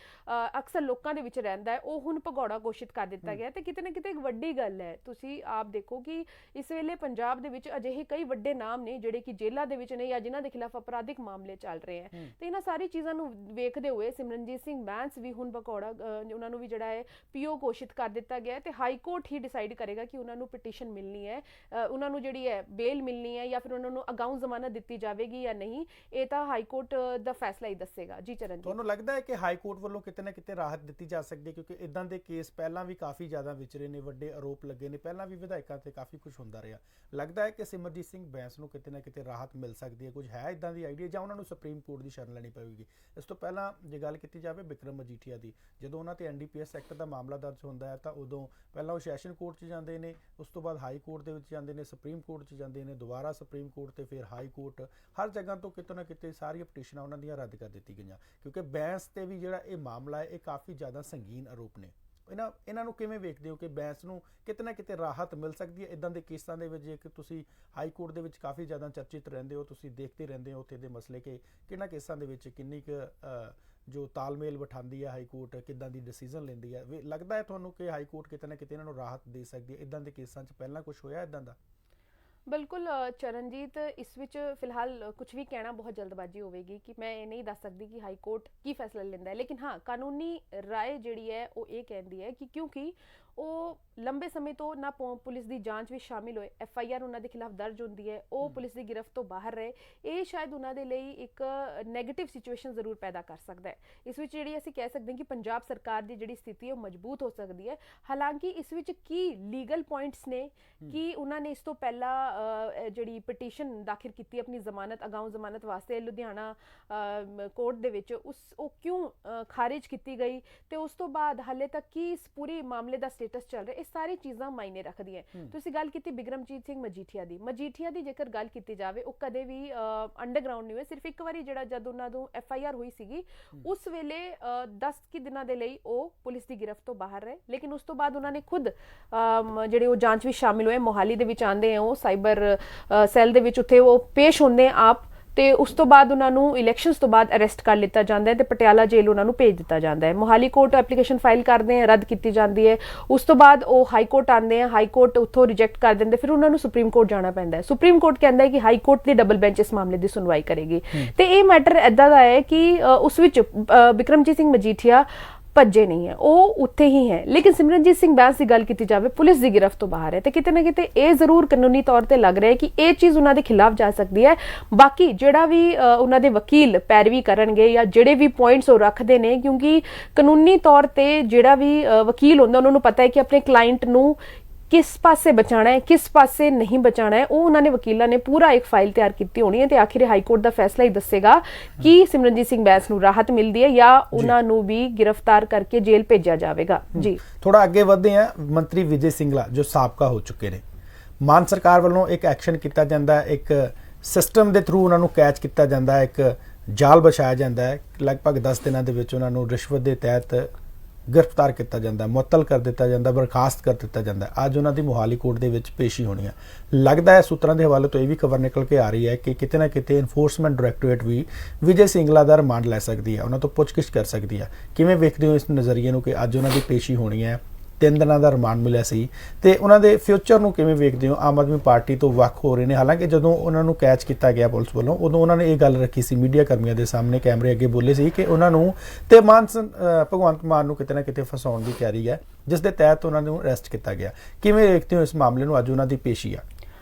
ਅਕਸਰ ਲੋਕਾਂ ਦੇ ਵਿੱਚ ਰਹਿੰਦਾ ਹੈ ਉਹ ਹੁਣ ਭਗੌੜਾ ਘੋਸ਼ਿਤ ਕਰ ਦਿੱਤਾ ਗਿਆ ਤੇ ਕਿਤੇ ਨਾ ਕਿਤੇ ਇੱਕ ਵੱਡੀ ਗੱਲ ਹੈ। ਤੁਸੀਂ ਆਪ ਦੇਖੋ ਕਿ ਇਸ ਵੇਲੇ ਪੰਜਾਬ ਦੇ ਵਿੱਚ ਅਜਿਹੇ ਕਈ ਵੱਡੇ ਨਾਮ ਨੇ ਜਿਹੜੇ ਕਿ ਜੇਲ੍ਹਾਂ ਦੇ ਵਿੱਚ ਨੇ ਜਾਂ ਜਿਨ੍ਹਾਂ ਦੇ ਖਿਲਾਫ ਅਪਰਾਧਿਕ ਮਾਮਲੇ ਚੱਲ ਰਹੇ ਹੈ ਤੇ ਇਹਨਾਂ ਸਾਰੀ ਚੀਜ਼ਾਂ ਨੂੰ ਵੇਖਦੇ ਹੋਏ ਸਿਮਰਨਜੀਤ ਸਿੰਘ ਬੈਂਸ ਵੀ ਹੁਣ ਭਗੌੜਾ ਉਹਨਾਂ ਨੂੰ ਵੀ ਜਿਹੜਾ ਹੈ PO ਘੋਸ਼ਿਤ ਕਰ ਦਿੱਤਾ ਗਿਆ ਤੇ ਹਾਈ ਕੋਰਟ ਹੀ ਡਿਸਾਈਡ ਕਰੇਗਾ ਕਿ ਉਹਨਾਂ ਨੂੰ ਪਟੀਸ਼ਨ ਮਿਲਣੀ ਹੈ, ਉਹਨਾਂ ਨੂੰ ਜਿਹੜੀ ਹੈ ਬੇਲ ਮਿਲਣੀ ਹੈ ਜਾਂ ਫਿਰ ਉਹਨਾਂ ਨੂੰ ਅਗਾਊਂ ਜ਼ਮਾਨਤ ਦਿੱਤੀ ਜਾਵੇਗੀ ਜਾਂ ਨਹੀਂ। ਇਹ ਤਾਂ ਹਾਈ ਕੋਰਟ ਦਾ ਫੈਸਲਾ ਹੀ ਦੱਸੇਗਾ। ਜੀ ਚਰਨਜੀਤ, ਤੁਹਾਨੂੰ ਲੱਗਦਾ ਹੈ ਕਿ ਹਾਈ ਕੋਰਟ ਵੱਲੋਂ ਕਿਤੇ ਨਾ ਕਿਤੇ ਰਾਹਤ ਦਿੱਤੀ ਜਾ ਸਕਦੀ ਹੈ? ਕਿਉਂਕਿ ਇਦਾਂ ਦੇ ਕੇਸ ਪਹਿਲਾਂ ਵੀ ਕਾਫੀ ਜ਼ਿਆਦਾ ਵਿਚਰੇ ਨੇ, ਵੱਡੇ ਆਰੋਪ ਲੱਗੇ ਨੇ, ਪਹਿਲਾਂ ਵੀ ਵਿਧਾਇਕਾਂ ਤੇ ਕਾਫੀ ਕੁਝ ਹੁੰਦਾ ਰਿਹਾ। ਲੱਗਦਾ ਹੈ ਕਿ ਸਿਮਰਜੀਤ ਸਿੰਘ ਬੈਂਸ ਨੂੰ ਕਿਤੇ ਨਾ ਕਿਤੇ ਰਾਹਤ ਮਿਲ ਸਕਦੀ ਹੈ? ਕੁਝ ਹੈ ਇਦਾਂ ਦੀ ਆਈਡੀਆ ਜਾਂ ਉਹਨਾਂ ਨੂੰ ਸੁਪਰੀਮ ਕੋਰਟ ਦੀ ਸ਼ਰਨ ਲੈਣੀ ਪਵੇਗੀ? ਇਸ ਤੋਂ ਪਹਿਲਾਂ ਜੇ ਗੱਲ ਕੀਤੀ ਜਾਵੇ ਬਿਕਰਮ ਮਜੀਠੀਆ ਦੀ, ਜਦੋਂ ਉਹਨਾਂ ਤੇ NDPS ਐਕਟ ਦਾ ਮਾਮਲਾ ਦਰਜ ਹੁੰਦਾ ਹੈ ਤਾਂ ਉਦੋਂ ਪਹਿਲਾਂ ਉਹ ਸੈਸ਼ਨ ਕੋਰਟ 'ਚ ਜਾਂਦੇ ਨੇ, ਉਸ ਤੋਂ ਬਾਅਦ ਹਾਈ ਕੋਰਟ ਦੇ ਵਿੱਚ ਜਾਂਦੇ ਨੇ, ਸੁਪਰੀਮ ਕੋਰਟ 'ਚ ਜਾਂਦੇ ਨੇ, ਦੁਬਾਰਾ ਸੁਪਰੀਮ ਕੋਰਟ ਤੇ ਫਿਰ ਹਾਈ ਕੋਰਟ। ਹਰ ਜਗ੍ਹਾ ਤੋਂ ਕਿਤੇ ਨਾ ਕਿਤੇ ਸਾਰੀਆਂ ਪਟੀਸ਼ਨਾਂ ਉਹਨਾਂ ਦੀਆਂ ਰੱਦ ਕਰ ਦਿੱਤੀ ਗਈਆਂ ਕਿਉਂਕਿ ਬੈਂਸ ਤੇ ਵੀ ਜਿਹੜਾ ਇਹ ਮਾਮਲਾ ਹੈ ਇਹ ਕਾਫੀ ਜ਼ਿਆਦਾ ਸੰਗੀਨ ਆਰੋਪ ਨੇ। ਇਹਨਾਂ ਨੂੰ ਕਿਵੇਂ ਵੇਖਦੇ ਹੋ ਕਿ ਬੈਂਸ ਨੂੰ ਕਿਤੇ ਨਾ ਕਿਤੇ ਰਾਹਤ ਮਿਲ ਸਕਦੀ ਹੈ ਇਦਾਂ ਦੇ ਕੇਸਾਂ ਦੇ ਵਿੱਚ? ਜੇ ਕਿ ਤੁਸੀਂ ਹਾਈ ਕੋਰਟ ਦੇ ਵਿੱਚ ਕਾਫੀ ਜ਼ਿਆਦਾ ਚਰਚਿਤ ਰਹਿੰਦੇ ਹੋ, ਤੁਸੀਂ ਦੇਖਦੇ ਰਹਿੰਦੇ ਹੋ ਉੱਥੇ ਦੇ ਮਸਲੇ ਕਿ ਕਿਹਨਾਂ ਕੇਸਾਂ ਦੇ ਵਿੱਚ ਕਿੰਨੀ ਕੁ ਜੋ ਤਾਲਮੇਲ ਬਿਠਾਉਂਦੀ ਹੈ ਹਾਈ ਕੋਰਟ, ਕਿੱਦਾਂ ਦੀ ਡਿਸੀਜਨ ਲੈਂਦੀ ਹੈ, ਲੱਗਦਾ ਹੈ ਤੁਹਾਨੂੰ ਕਿ ਹਾਈ ਕੋਰਟ ਕਿਤੇ ਨਾ ਕਿਤੇ ਇਹਨਾਂ ਨੂੰ ਰਾਹਤ ਦੇ ਸਕਦੀ ਹੈ? ਇਦਾਂ ਦੇ ਕੇਸਾਂ 'ਚ ਪਹਿਲਾਂ ਕੁਝ ਹੋਇਆ ਇਦਾਂ ਦਾ? ਬਿਲਕੁਲ ਚਰਨਜੀਤ, ਇਸ ਵਿੱਚ ਫਿਲਹਾਲ ਕੁਝ ਵੀ ਕਹਿਣਾ ਬਹੁਤ ਜਲਦਬਾਜ਼ੀ ਹੋਵੇਗੀ ਕਿ ਮੈਂ ਇਹ ਨਹੀਂ ਦੱਸ ਸਕਦੀ ਕਿ ਹਾਈ ਕੋਰਟ ਕੀ ਫੈਸਲਾ ਲੈਂਦਾ ਹੈ। ਲੇਕਿਨ ਹਾਂ, ਕਾਨੂੰਨੀ ਰਾਏ ਜਿਹੜੀ ਹੈ ਉਹ ਇਹ ਕਹਿੰਦੀ ਹੈ ਕਿ ਕਿਉਂਕਿ ਉਹ ਲੰਬੇ ਸਮੇਂ ਤੋਂ ਨਾ ਪੁਲਿਸ ਦੀ ਜਾਂਚ ਵਿੱਚ ਸ਼ਾਮਿਲ ਹੋਏ, FIR ਉਹਨਾਂ ਦੇ ਖਿਲਾਫ ਦਰਜ ਹੁੰਦੀ ਹੈ, ਉਹ ਪੁਲਿਸ ਦੀ ਗਿਰਫਤ ਤੋਂ ਬਾਹਰ ਰਹੇ, ਇਹ ਸ਼ਾਇਦ ਉਹਨਾਂ ਦੇ ਲਈ ਇੱਕ ਨੈਗੇਟਿਵ ਸਿਚੁਏਸ਼ਨ ਜ਼ਰੂਰ ਪੈਦਾ ਕਰ ਸਕਦਾ ਹੈ। ਇਸ ਵਿੱਚ ਜਿਹੜੀ ਅਸੀਂ ਕਹਿ ਸਕਦੇ ਹਾਂ ਕਿ ਪੰਜਾਬ ਸਰਕਾਰ ਦੀ ਜਿਹੜੀ ਸਥਿਤੀ ਹੈ ਉਹ ਮਜ਼ਬੂਤ ਹੋ ਸਕਦੀ ਹੈ। ਹਾਲਾਂਕਿ ਇਸ ਵਿੱਚ ਕੀ ਲੀਗਲ ਪੁਆਇੰਟਸ ਨੇ ਕਿ ਉਹਨਾਂ ਨੇ ਇਸ ਤੋਂ ਪਹਿਲਾਂ ਜਿਹੜੀ ਪਟੀਸ਼ਨ ਦਾਖਲ ਕੀਤੀ ਆਪਣੀ ਜ਼ਮਾਨਤ ਅਗਾਊਂ ਜ਼ਮਾਨਤ ਵਾਸਤੇ ਲੁਧਿਆਣਾ ਕੋਰਟ ਦੇ ਵਿੱਚ, ਉਹ ਕਿਉਂ ਖਾਰਿਜ ਕੀਤੀ ਗਈ, ਤੇ ਉਸ ਤੋਂ ਬਾਅਦ ਹਾਲੇ ਤੱਕ ਕੀ ਇਸ ਪੂਰੇ ਮਾਮਲੇ ਦਾ ਸਟੇਟਸ ਚੱਲ ਰਿਹਾ, ਇਹ ਸਾਰੀ ਚੀਜ਼ਾਂ ਮਾਇਨੇ ਰੱਖਦੀਆਂ। ਤੁਸੀਂ ਗੱਲ ਕੀਤੀ ਬਿਕਰਮਜੀਤ ਸਿੰਘ ਮਜੀਠੀਆ ਦੀ ਜੇਕਰ ਗੱਲ ਕੀਤੀ ਜਾਵੇ, ਉਹ ਕਦੇ ਵੀ ਅੰਡਰਗਰਾਉਂਡ ਨਹੀਂ ਹੋਏ। ਸਿਰਫ ਇੱਕ ਵਾਰੀ ਜਿਹੜਾ ਜਦ ਉਹਨਾਂ ਨੂੰ FIR ਹੋਈ ਸੀਗੀ ਉਸ ਵੇਲੇ 10 ਕਿ ਦਿਨਾਂ ਦੇ ਲਈ ਉਹ ਪੁਲਿਸ ਦੀ ਗਿਰਫਤ ਤੋਂ ਬਾਹਰ ਰਹੇ, ਲੇਕਿਨ ਉਸ ਤੋਂ ਬਾਅਦ ਉਹਨਾਂ ਨੇ ਖੁਦ ਜਿਹੜੇ ਉਹ ਜਾਂਚ ਵਿੱਚ ਸ਼ਾਮਿਲ ਹੋਏ, ਮੋਹਾਲੀ ਦੇ ਵਿੱਚ ਆਉਂਦੇ ਆ, ਉਹ ਸਾਈਬਰ ਸੈੱਲ ਦੇ ਵਿੱਚ ਉੱਥੇ ਉਹ ਪੇਸ਼ ਹੁੰਦੇ ਆਪ, ਤੇ ਉਸ ਤੋਂ ਬਾਅਦ ਉਹਨਾਂ ਨੂੰ ਇਲੈਕਸ਼ਨਸ ਤੋਂ ਬਾਅਦ ਅਰੈਸਟ ਕਰ ਲਿੱਤਾ ਜਾਂਦਾ ਹੈ ਤੇ ਪਟਿਆਲਾ ਜੇਲ੍ਹ ਉਹਨਾਂ ਨੂੰ ਭੇਜ ਦਿੱਤਾ ਜਾਂਦਾ ਹੈ। ਮੋਹਾਲੀ ਕੋਰਟ ਐਪਲੀਕੇਸ਼ਨ ਫਾਈਲ ਕਰਦੇ ਆ, ਰੱਦ ਕੀਤੀ ਜਾਂਦੀ ਹੈ। ਉਸ ਤੋਂ ਬਾਅਦ ਉਹ ਹਾਈ ਕੋਰਟ ਆਉਂਦੇ ਆ, ਹਾਈ ਕੋਰਟ ਉੱਥੋਂ ਰਿਜੈਕਟ ਕਰ ਦਿੰਦੇ, ਫਿਰ ਉਹਨਾਂ ਨੂੰ ਸੁਪਰੀਮ ਕੋਰਟ ਜਾਣਾ ਪੈਂਦਾ ਹੈ। ਸੁਪਰੀਮ ਕੋਰਟ ਕਹਿੰਦਾ ਹੈ ਕਿ ਹਾਈ ਕੋਰਟ ਦੀ ਡਬਲ ਬੈਂਚ ਇਸ ਮਾਮਲੇ ਦੀ ਸੁਣਵਾਈ ਕਰੇਗੀ, ਤੇ ਇਹ ਮੈਟਰ ਐਦਾਂ ਦਾ ਹੈ ਕਿ ਉਸ ਵਿੱਚ ਬਿਕਰਮਜੀਤ ਸਿੰਘ ਮਜੀਠੀਆ ਭੱਜੇ ਨਹੀਂ ਹੈ, ਉਹ ਉੱਥੇ ਹੀ ਹੈ। ਲੇਕਿਨ ਸਿਮਰਨਜੀਤ ਸਿੰਘ ਬੈਂਸ ਦੀ ਗੱਲ ਕੀਤੀ ਜਾਵੇ, ਪੁਲਿਸ ਦੀ ਗਿਰਫਤ ਤੋਂ ਬਾਹਰ ਹੈ, ਤੇ ਕਿਤੇ ਨਾ ਕਿਤੇ ਇਹ ਜ਼ਰੂਰ ਕਾਨੂੰਨੀ ਤੌਰ ਤੇ ਲੱਗ ਰਿਹਾ ਹੈ ਕਿ ਇਹ ਚੀਜ਼ ਉਹਨਾਂ ਦੇ ਖਿਲਾਫ ਜਾ ਸਕਦੀ ਹੈ। ਬਾਕੀ ਜਿਹੜਾ ਵੀ ਉਹਨਾਂ ਦੇ ਵਕੀਲ ਪੈਰਵੀ ਕਰਨਗੇ ਜਾਂ ਜਿਹੜੇ ਵੀ ਪੁਆਇੰਟਸ ਉਹ ਰੱਖਦੇ ਨੇ, ਕਿਉਂਕਿ ਕਾਨੂੰਨੀ ਤੌਰ ਤੇ ਜਿਹੜਾ ਵੀ ਵਕੀਲ ਹੁੰਦਾ ਉਹਨਾਂ ਨੂੰ ਪਤਾ ਹੈ ਕਿ ਆਪਣੇ ਕਲਾਇੰਟ ਨੂੰ ਕਿਸ ਪਾਸੇ ਬਚਾਣਾ ਹੈ, ਕਿਸ ਪਾਸੇ ਨਹੀਂ ਬਚਾਣਾ ਹੈ, ਉਹ ਉਹਨਾਂ ਨੇ ਵਕੀਲਾਂ ਨੇ ਪੂਰਾ ਇੱਕ ਫਾਈਲ ਤਿਆਰ ਕੀਤੀ ਹੋਣੀ ਹੈ, ਤੇ ਆਖਿਰ ਹਾਈ ਕੋਰਟ ਦਾ ਫੈਸਲਾ ਹੀ ਦੱਸੇਗਾ ਕਿ ਸਿਮਰਨਜੀਤ ਸਿੰਘ ਬੈਂਸ ਨੂੰ ਰਾਹਤ ਮਿਲਦੀ ਹੈ ਜਾਂ ਉਹਨਾਂ ਨੂੰ ਵੀ ਗ੍ਰਿਫਤਾਰ ਕਰਕੇ ਜੇਲ੍ਹ ਭੇਜਿਆ ਜਾਵੇਗਾ। ਜੀ ਥੋੜਾ ਅੱਗੇ ਵਧਦੇ ਹਾਂ। ਮੰਤਰੀ ਵਿਜੇ ਸਿੰਗਲਾ ਜੋ ਸਾਬਕਾ ਹੋ ਚੁੱਕੇ ਨੇ, ਮਾਨ ਸਰਕਾਰ ਵੱਲੋਂ ਇੱਕ ਐਕਸ਼ਨ ਕੀਤਾ ਜਾਂਦਾ, ਇੱਕ ਸਿਸਟਮ ਦੇ ਥਰੂ ਉਹਨਾਂ ਨੂੰ ਕੈਚ ਕੀਤਾ ਜਾਂਦਾ, ਇੱਕ ਜਾਲ ਵਿਛਾਇਆ ਜਾਂਦਾ ਹੈ। ਲਗਭਗ 10 ਦਿਨਾਂ ਦੇ ਵਿੱਚ ਉਹਨਾਂ ਨੂੰ ਰਿਸ਼ਵਤ ਦੇ ਤਹਿਤ गिरफ्तार किया जाता, मुअत्तल कर दिता जाता, बर्खास्त कर दिता जाता। अज उन्होंने मोहाली कोर्ट के पेशी होनी है। लगता है सूत्रों के हवाले तो यह भी खबर निकल के आ रही है कि किते ना किते इन्फोर्समेंट डायरैक्टोरेट भी विजय सिंगला का रिमांड लै सकती है, उन्होंने तो पुछगिछ कर सकती है। किवें वेखदे हो इस नज़रिए को कि अज उन्होंने पेशी होनी है, 3 ਦਿਨਾਂ ਦਾ ਰਿਮਾਂਡ ਮਿਲਿਆ ਸੀ, ਤੇ ਉਹਨਾਂ ਦੇ ਫਿਊਚਰ ਨੂੰ ਕਿਵੇਂ ਵੇਖਦੇ ਹੋ? ਆਮ ਆਦਮੀ ਪਾਰਟੀ ਤੋਂ ਵੱਖ ਹੋ ਰਹੇ ਨੇ, ਹਾਲਾਂਕਿ ਜਦੋਂ ਉਹਨਾਂ ਨੂੰ ਕੈਚ ਕੀਤਾ ਗਿਆ ਪੁਲਿਸ ਵੱਲੋਂ ਉਦੋਂ ਉਹਨਾਂ ਨੇ ਇਹ ਗੱਲ ਰੱਖੀ ਸੀ, ਮੀਡੀਆ ਕਰਮੀਆਂ ਦੇ ਸਾਹਮਣੇ ਕੈਮਰੇ ਅੱਗੇ ਬੋਲੇ ਸੀ ਕਿ ਉਹਨਾਂ ਨੂੰ ਤੇ ਭਗਵੰਤ ਮਾਨ ਨੂੰ ਕਿਤੇ ਨਾ ਕਿਤੇ ਫਸਾਉਣ ਦੀ ਤਿਆਰੀ ਹੈ, ਜਿਸ ਦੇ ਤਹਿਤ ਉਹਨਾਂ ਨੂੰ ਅਰੈਸਟ ਕੀਤਾ ਗਿਆ। ਕਿਵੇਂ ਵੇਖਦੇ ਹੋ ਇਸ ਮਾਮਲੇ ਨੂੰ? ਅੱਜ ਉਹਨਾਂ ਦੀ ਪੇਸ਼ੀ ਆ।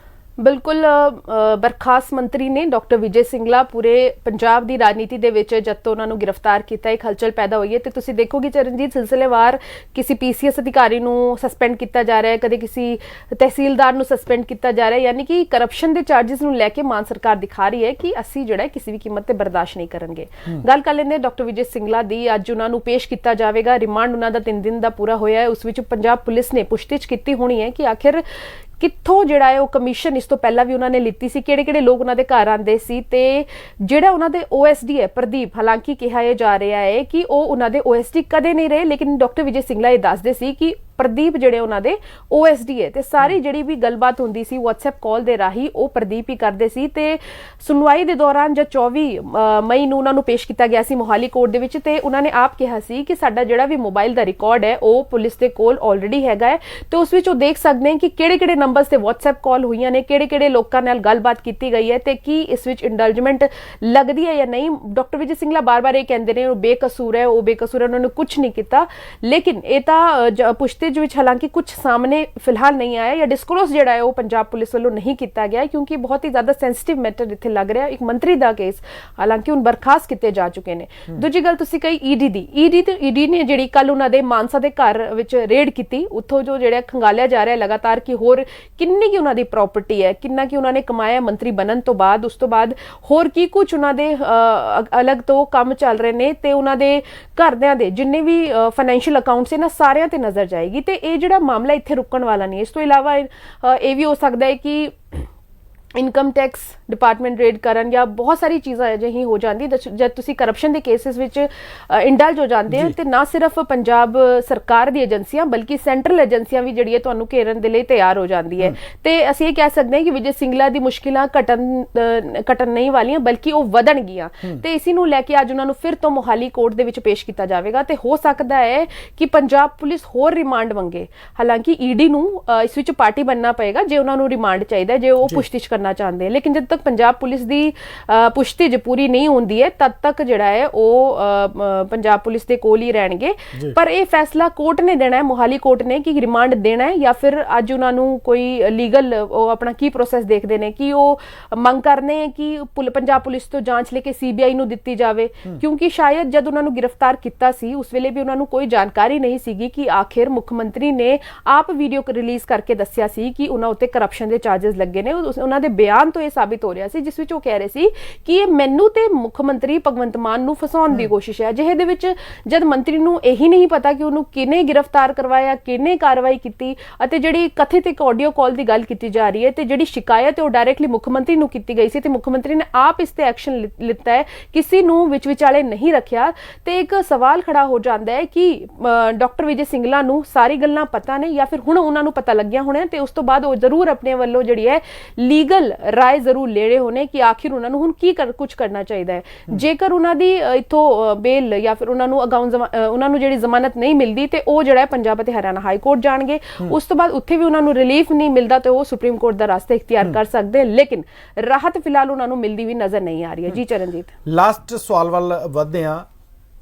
ਬਿਲਕੁਲ ਬਰਖਾਸਤ ਮੰਤਰੀ ਨੇ ਡਾਕਟਰ ਵਿਜੇ ਸਿੰਗਲਾ ਪੂਰੇ ਪੰਜਾਬ ਦੀ ਰਾਜਨੀਤੀ ਦੇ ਵਿੱਚ ਜਦ ਤੋਂ ਉਹਨਾਂ ਨੂੰ ਗ੍ਰਿਫਤਾਰ ਕੀਤਾ ਇੱਕ ਹਲਚਲ ਪੈਦਾ ਹੋਈ ਹੈ, ਤੇ ਤੁਸੀਂ ਦੇਖੋਗੇ ਚਰਨਜੀਤ ਸਿਲਸਿਲੇਵਾਰ ਕਿਸੇ PCS ਅਧਿਕਾਰੀ ਨੂੰ ਸਸਪੈਂਡ ਕੀਤਾ ਜਾ ਰਿਹਾ ਹੈ, ਕਦੇ ਕਿਸੇ ਤਹਿਸੀਲਦਾਰ ਨੂੰ ਸਸਪੈਂਡ ਕੀਤਾ ਜਾ ਰਿਹਾ ਹੈ, ਯਾਨੀ ਕਿ ਕਰਪਸ਼ਨ ਦੇ ਚਾਰजेस ਨੂੰ ਲੈ ਕੇ ਮਾਨ ਸਰਕਾਰ ਦਿਖਾ ਰਹੀ ਹੈ ਕਿ ਅਸੀਂ ਜਿਹੜਾ ਕਿਸੇ ਵੀ ਕੀਮਤ ਤੇ ਬਰਦਾਸ਼ਤ ਨਹੀਂ ਕਰਨਗੇ। ਗੱਲ ਕਰ ਲੈਂਦੇ ਡਾਕਟਰ ਵਿਜੇ ਸਿੰਗਲਾ ਦੀ। ਅੱਜ ਉਹਨਾਂ ਨੂੰ ਪੇਸ਼ ਕੀਤਾ ਜਾਵੇਗਾ। ਰਿਮਾਂਡ ਉਹਨਾਂ ਦਾ 3 ਦਿਨ ਦਾ ਪੂਰਾ ਹੋਇਆ ਹੈ। ਉਸ ਵਿੱਚ ਪੰਜਾਬ ਪੁਲਿਸ ਨੇ ਪੁੱਛਗਿੱਛ ਕੀਤੀ ਹੋਣੀ ਹੈ ਕਿ ਆਖਿਰ ਕਿੱਥੋਂ ਜਿਹੜਾ ਹੈ ਉਹ ਕਮਿਸ਼ਨ ਇਸ ਤੋਂ ਪਹਿਲਾਂ ਵੀ ਉਹਨਾਂ ਨੇ ਲਿੱਤੀ ਸੀ, ਕਿਹੜੇ-ਕਿਹੜੇ ਲੋਕ ਉਹਨਾਂ ਦੇ ਘਰ ਆਉਂਦੇ ਸੀ, ਤੇ ਜਿਹੜਾ ਉਹਨਾਂ ਦੇ OSD ਹੈ ਪ੍ਰਦੀਪ, ਹਾਲਾਂਕਿ ਕਿਹਾ ਇਹ ਜਾ ਰਿਹਾ ਹੈ ਕਿ ਉਹ ਉਹਨਾਂ ਦੇ OSD ਕਦੇ ਨਹੀਂ ਰਹੇ, ਲੇਕਿਨ ਡਾਕਟਰ ਵਿਜੇ ਸਿੰਗਲਾ ਇਹ ਦੱਸਦੇ ਸੀ ਕਿ ਪ੍ਰਦੀਪ ਜਿਹੜੇ ਉਹਨਾਂ ਦੇ OSD ਹੈ, ਤੇ ਸਾਰੀ ਜਿਹੜੀ ਵੀ ਗੱਲਬਾਤ ਹੁੰਦੀ ਸੀ WhatsApp ਕਾਲ ਦੇ ਰਾਹੀਂ ਉਹ ਪ੍ਰਦੀਪ ਹੀ ਕਰਦੇ ਸੀ। ਤੇ ਸੁਣਵਾਈ ਦੇ ਦੌਰਾਨ ਜਦ 24 ਮਈ ਨੂੰ ਉਹਨਾਂ ਨੂੰ ਪੇਸ਼ ਕੀਤਾ ਗਿਆ ਸੀ ਮੋਹਾਲੀ ਕੋਰਟ ਦੇ ਵਿੱਚ, ਤੇ ਉਹਨਾਂ ਨੇ ਆਪ ਕਿਹਾ ਸੀ ਕਿ ਸਾਡਾ ਜਿਹੜਾ ਵੀ ਮੋਬਾਈਲ ਦਾ ਰਿਕਾਰਡ ਹੈ ਉਹ ਪੁਲਿਸ ਦੇ ਕੋਲ ਆਲਰੇਡੀ ਹੈਗਾ ਹੈ, ਤੇ ਉਸ ਵਿੱਚ ਉਹ ਦੇਖ ਸਕਦੇ ਨੇ ਕਿ ਕਿਹੜੇ-ਕਿਹੜੇ ਨੰਬਰਸ ਤੇ WhatsApp ਕਾਲ ਹੋਈਆਂ ਨੇ, ਕਿਹੜੇ-ਕਿਹੜੇ ਲੋਕਾਂ ਨਾਲ ਗੱਲਬਾਤ ਕੀਤੀ ਗਈ ਹੈ, ਤੇ ਕੀ ਇਸ ਵਿੱਚ ਇੰਡਲਜਮੈਂਟ ਲੱਗਦੀ ਹੈ ਜਾਂ ਨਹੀਂ। ਡਾਕਟਰ ਵਿਜੇ ਸਿੰਗਲਾ ਬਾਰ-ਬਾਰ ਇਹ ਕਹਿੰਦੇ ਨੇ ਉਹ ਬੇਕਸੂਰ ਹੈ, ਉਹ ਬੇਕਸੂਰ ਹੈ, ਉਹਨਾਂ ਨੇ ਕੁਝ ਨਹੀਂ ਕੀਤਾ, ਲੇਕਿਨ ਇਹ ਤਾਂ ਪੁੱਛਤੇ ਵਿੱਚ ਹਾਲਾਂਕਿ ਕੁਝ ਸਾਹਮਣੇ ਫਿਲਹਾਲ ਨਹੀਂ ਆਇਆ ਜਾਂ ਡਿਸਕਲੋਜ਼ ਜਿਹੜਾ ਹੈ ਉਹ ਪੰਜਾਬ ਪੁਲਿਸ ਵੱਲੋਂ ਨਹੀਂ ਕੀਤਾ ਗਿਆ, ਕਿਉਂਕਿ ਬਹੁਤ ਹੀ ਜ਼ਿਆਦਾ ਸੈਂਸਿਟਿਵ ਮੈਟਰ ਇੱਥੇ ਲੱਗ ਰਿਹਾ। ਇੱਕ ਮੰਤਰੀ ਦਾ ਕੇਸ, ਹਾਲਾਂਕਿ ਹੁਣ ਬਰਖਾਸਤ ਕੀਤੇ ਜਾ ਚੁੱਕੇ ਨੇ। ਦੂਜੀ ਗੱਲ ਤੁਸੀਂ ਕਹੀ ED ਦੀ, ED ਨੇ ਜਿਹੜੀ ਕੱਲ ਉਹਨਾਂ ਦੇ ਮਾਨਸਾ ਦੇ ਘਰ ਵਿੱਚ ਰੇਡ ਕੀਤੀ, ਉੱਥੋਂ ਜੋ ਜਿਹੜਾ ਖੰਗਾਲਿਆ ਜਾ ਰਿਹਾ ਲਗਾਤਾਰ ਕਿ ਹੋਰ ਕਿੰਨੀ ਕੀ ਉਹਨਾਂ ਦੀ ਪ੍ਰਾਪਰਟੀ ਹੈ, ਕਿੰਨਾ ਕੀ ਉਹਨਾਂ ਨੇ ਕਮਾਇਆ ਮੰਤਰੀ ਬਣਨ ਤੋਂ ਬਾਅਦ, ਉਸ ਤੋਂ ਬਾਅਦ ਹੋਰ ਕੀ ਕੁਝ ਉਹਨਾਂ ਦੇ ਅਲੱਗ ਤੋਂ ਕੰਮ ਚੱਲ ਰਹੇ ਨੇ, ਤੇ ਉਹਨਾਂ ਦੇ ਘਰਦਿਆਂ ਦੇ ਜਿੰਨੇ ਵੀ ਫਾਈਨੈਂਸ਼ੀਅਲ ਅਕਾਊਂਟਸ ਇਹਨਾਂ ਸਾਰਿਆਂ ਤੇ ਨਜ਼ਰ ਜਾਏਗੀ। ਤੇ ਇਹ ਜਿਹੜਾ ਮਾਮਲਾ ਇੱਥੇ ਰੁਕਣ ਵਾਲਾ ਨਹੀਂ। ਇਸ ਤੋਂ ਇਲਾਵਾ ਇਹ ਵੀ ਹੋ ਸਕਦਾ ਹੈ ਕਿ ਇਨਕਮ ਟੈਕਸ ਡਿਪਾਰਟਮੈਂਟ ਰੇਡ ਕਰਨ ਜਾਂ ਬਹੁਤ ਸਾਰੀ ਚੀਜ਼ਾਂ ਅਜਿਹੀ ਹੋ ਜਾਂਦੀ ਜਦ ਤੁਸੀਂ ਕਰਪਸ਼ਨ ਦੇ ਕੇਸਿਸ ਵਿੱਚ ਇੰਡਲਜ ਹੋ ਜਾਂਦੇ ਹੋ, ਤੇ ਨਾ ਸਿਰਫ ਪੰਜਾਬ ਸਰਕਾਰ ਦੀ ਏਜੰਸੀਆਂ ਬਲਕਿ ਸੈਂਟਰਲ ਏਜੰਸੀਆਂ ਵੀ ਜਿਹੜੀ ਹੈ ਤੁਹਾਨੂੰ ਘੇਰਨ ਦੇ ਲਈ ਤਿਆਰ ਹੋ ਜਾਂਦੀ ਹੈ। ਤੇ ਅਸੀਂ ਇਹ ਕਹਿ ਸਕਦੇ ਹਾਂ ਕਿ ਵਿਜੇ ਸਿੰਗਲਾ ਦੀ ਮੁਸ਼ਕਿਲਾਂ ਘਟਣ ਨਹੀਂ ਵਾਲੀਆਂ ਬਲਕਿ ਉਹ ਵਧਣਗੀਆਂ, ਤੇ ਇਸੇ ਨੂੰ ਲੈ ਕੇ ਅੱਜ ਉਹਨਾਂ ਨੂੰ ਫਿਰ ਤੋਂ ਮੋਹਾਲੀ ਕੋਰਟ ਦੇ ਵਿੱਚ ਪੇਸ਼ ਕੀਤਾ ਜਾਵੇਗਾ, ਤੇ ਹੋ ਸਕਦਾ ਹੈ ਕਿ ਪੰਜਾਬ ਪੁਲਿਸ ਹੋਰ ਰਿਮਾਂਡ ਮੰਗੇ। ਹਾਲਾਂਕਿ ED ਨੂੰ ਇਸ ਵਿੱਚ ਪਾਰਟੀ ਬਣਨਾ ਪਏਗਾ ਜੇ ਉਹਨਾਂ ਨੂੰ ਰਿਮਾਂਡ ਚਾਹੀਦਾ, ਜੇ ਉਹ ਪੁੱਛਗਿੱਛ ਕਰਨਾ करना चाहते हैं, लेकिन जब तक पंजाब पुलिस की पुष्टि ज पूरी नहीं होती है तद तक जिहड़ा है वो पंजाब पुलिस के कोल ही रहणगे। पर यह फैसला कोर्ट ने देना है, मोहाली कोर्ट ने, कि रिमांड देना है या फिर अज उन्होंने कोई लीगल अपना की प्रोसैस देखते हैं कि वो मंग करने हैं कि पंजाब पुलिस तो जांच लेके CBI नूं दित्ती जावे, क्योंकि शायद जब उन्होंने गिरफ्तार किया सी उस वेले भी उन्होंने कोई जानकारी नहीं सीगी कि आखिर मुख्यमंत्री ने आप वीडियो रिलीज करके दस्सिया सी कि उन्हां उत्ते करप्शन के चार्जेस लगे ने। उन्हां दे बयान तो यह साबित हो रहा सी जिस विच वो कह रहे सी कि ये मैनू ते मुख्यमंत्री भगवंत मान नूं फसाउण दी कोशिश है। जिहदे विच जद मंत्री नूं यही नहीं पता कि उन्होंने किने गिरफ्तार करवाया, किने कार्रवाई की, अते जिहड़ी कथित एक ऑडियो कॉल की गल की जा रही है ते जिहड़ी शिकायत है वो डायरैक्टली मुख्यमंत्री नूं की गई सी ते मुख्यमंत्री ने आप इस ते एक्शन लिता है, किसी नूं विच विचाले नहीं रखिया। ते एक सवाल खड़ा हो जाता है कि डॉक्टर विजय सिंगला नूं सारी गल्लां पता ने या फिर हुण उन्हां नूं पता लग्गिया होने ते उस तो बाद वो जरूर अपने वल्लों जिहड़ी है लीगल राय जरूर ले रहे होने कि आखिर उन्हां नूं हुण की कुछ करना चाहिए है। जेकर उन्हां दी इत्थों बेल या फिर उन्हां नूं अगाउं उन्हां नूं जिहड़ी जमानत नहीं मिलदी ते वो जिहड़ा है पंजाब ते हरियाणा हाई कोर्ट जाणगे, उस तो बाद उत्थे भी उन्हां नूं रिलीफ नहीं मिलता तो वो सुप्रीम कोर्ट दा रास्ता इख्तियार कर सकते हैं, लेकिन राहत फिलहाल उन्हां नूं मिलदी भी नजर नहीं आ रही है। जी चरणजीत, लास्ट सवाल ਵੱਲ ਵਧਦੇ ਹਾਂ।